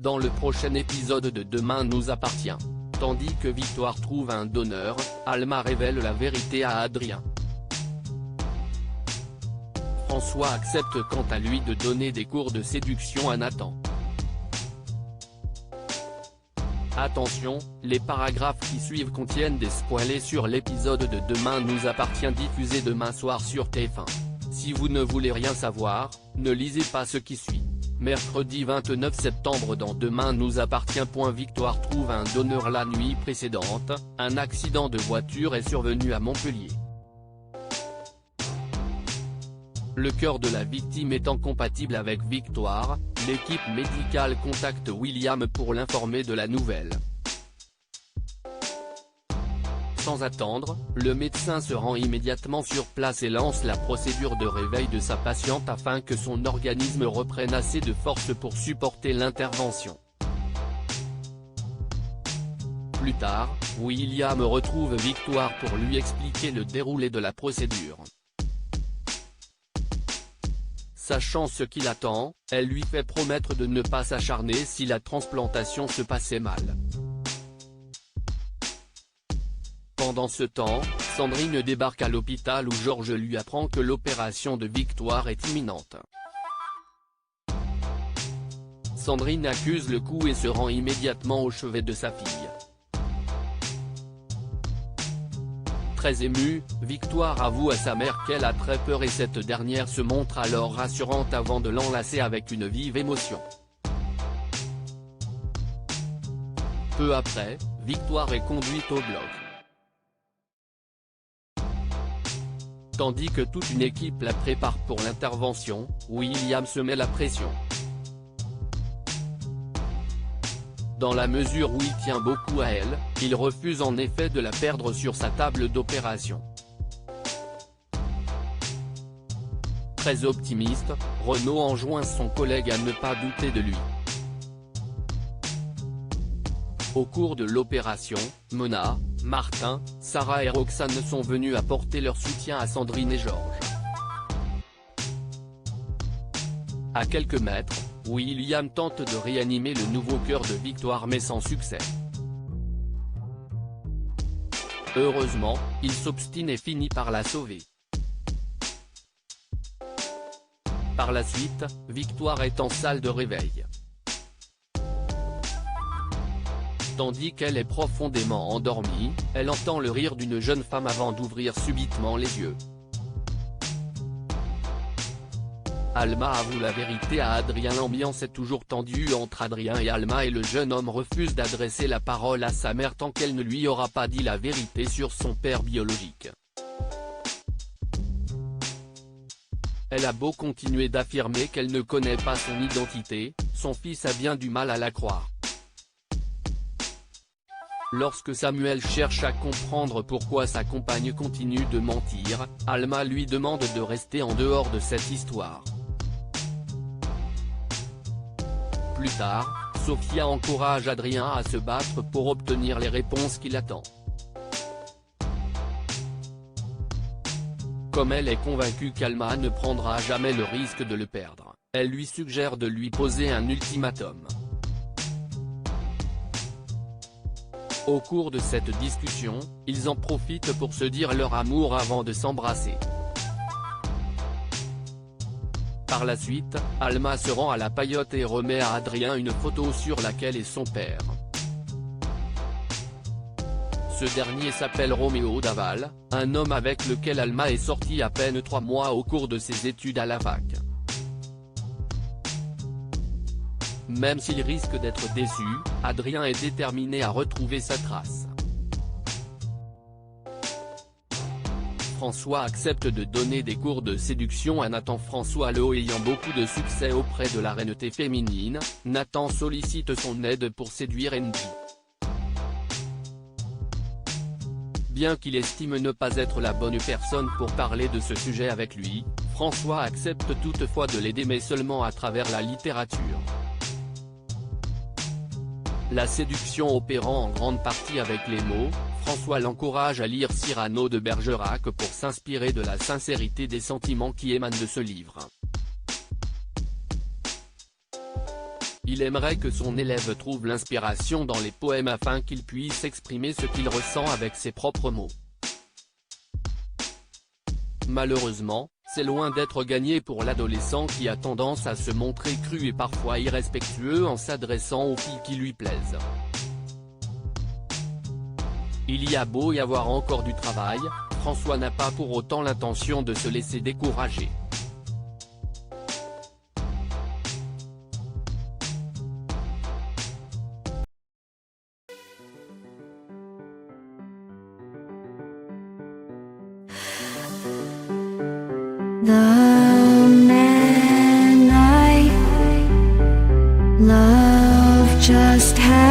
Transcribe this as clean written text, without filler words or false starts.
dans le prochain épisode de Demain nous appartient. Tandis que Victoire trouve un donneur, Alma révèle la vérité à Adrien. François accepte quant à lui de donner des cours de séduction à Nathan. Attention, les paragraphes qui suivent contiennent des spoilers sur l'épisode de Demain nous appartient diffusé demain soir sur TF1. Si vous ne voulez rien savoir, ne lisez pas ce qui suit. Mercredi 29 septembre dans Demain nous appartient. Victoire trouve un donneur la nuit précédente, un accident de voiture est survenu à Montpellier. Le cœur de la victime étant compatible avec Victoire, l'équipe médicale contacte William pour l'informer de la nouvelle. Sans attendre, le médecin se rend immédiatement sur place et lance la procédure de réveil de sa patiente afin que son organisme reprenne assez de force pour supporter l'intervention. Plus tard, William retrouve Victoire pour lui expliquer le déroulé de la procédure. Sachant ce qui l'attend, elle lui fait promettre de ne pas s'acharner si la transplantation se passait mal. Pendant ce temps, Sandrine débarque à l'hôpital où Georges lui apprend que l'opération de Victoire est imminente. Sandrine accuse le coup et se rend immédiatement au chevet de sa fille. Très émue, Victoire avoue à sa mère qu'elle a très peur et cette dernière se montre alors rassurante avant de l'enlacer avec une vive émotion. Peu après, Victoire est conduite au bloc. Tandis que toute une équipe la prépare pour l'intervention, William se met la pression. Dans la mesure où il tient beaucoup à elle, il refuse en effet de la perdre sur sa table d'opération. Très optimiste, Renaud enjoint son collègue à ne pas douter de lui. Au cours de l'opération, Mona, Martin, Sarah et Roxane sont venus apporter leur soutien à Sandrine et Georges. À quelques mètres, William tente de réanimer le nouveau cœur de Victoire mais sans succès. Heureusement, il s'obstine et finit par la sauver. Par la suite, Victoire est en salle de réveil. Tandis qu'elle est profondément endormie, elle entend le rire d'une jeune femme avant d'ouvrir subitement les yeux. Alma avoue la vérité à Adrien. L'ambiance est toujours tendue entre Adrien et Alma et le jeune homme refuse d'adresser la parole à sa mère tant qu'elle ne lui aura pas dit la vérité sur son père biologique. Elle a beau continuer d'affirmer qu'elle ne connaît pas son identité, son fils a bien du mal à la croire. Lorsque Samuel cherche à comprendre pourquoi sa compagne continue de mentir, Alma lui demande de rester en dehors de cette histoire. Plus tard, Sophia encourage Adrien à se battre pour obtenir les réponses qu'il attend. Comme elle est convaincue qu'Alma ne prendra jamais le risque de le perdre, elle lui suggère de lui poser un ultimatum. Au cours de cette discussion, ils en profitent pour se dire leur amour avant de s'embrasser. Par la suite, Alma se rend à la paillote et remet à Adrien une photo sur laquelle est son père. Ce dernier s'appelle Roméo Daval, un homme avec lequel Alma est sortie à peine 3 mois au cours de ses études à la fac. Même s'il risque d'être déçu, Adrien est déterminé à retrouver sa trace. François accepte de donner des cours de séduction à Nathan. François Leau ayant beaucoup de succès auprès de la reineté féminine, Nathan sollicite son aide pour séduire Andy. Bien qu'il estime ne pas être la bonne personne pour parler de ce sujet avec lui, François accepte toutefois de l'aider mais seulement à travers la littérature. La séduction opérant en grande partie avec les mots, François l'encourage à lire Cyrano de Bergerac pour s'inspirer de la sincérité des sentiments qui émanent de ce livre. Il aimerait que son élève trouve l'inspiration dans les poèmes afin qu'il puisse exprimer ce qu'il ressent avec ses propres mots. Malheureusement, c'est loin d'être gagné pour l'adolescent qui a tendance à se montrer cru et parfois irrespectueux en s'adressant aux filles qui lui plaisent. Il y a beau y avoir encore du travail, François n'a pas pour autant l'intention de se laisser décourager. The man I love just had